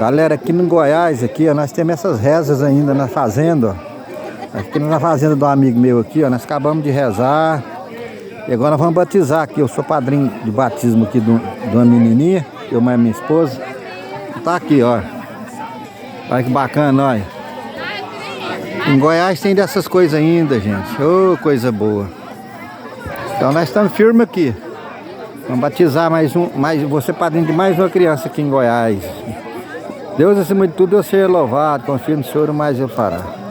Galera, aqui no Goiás, aqui, ó, nós temos essas rezas ainda na fazenda, ó. Aqui na fazenda do amigo meu aqui, ó, nós acabamos de rezar. E agora nós vamos batizar aqui. Eu sou padrinho de batismo aqui de uma menininha, eu mais minha esposa. Tá aqui, ó. Olha que bacana, olha. Em Goiás tem dessas coisas ainda, gente. Ô, coisa boa. Então nós estamos firmes aqui. Vamos batizar você padrinho de mais uma criança aqui em Goiás. Deus, acima de tudo, eu seja louvado. Confio no Senhor, mas eu fará.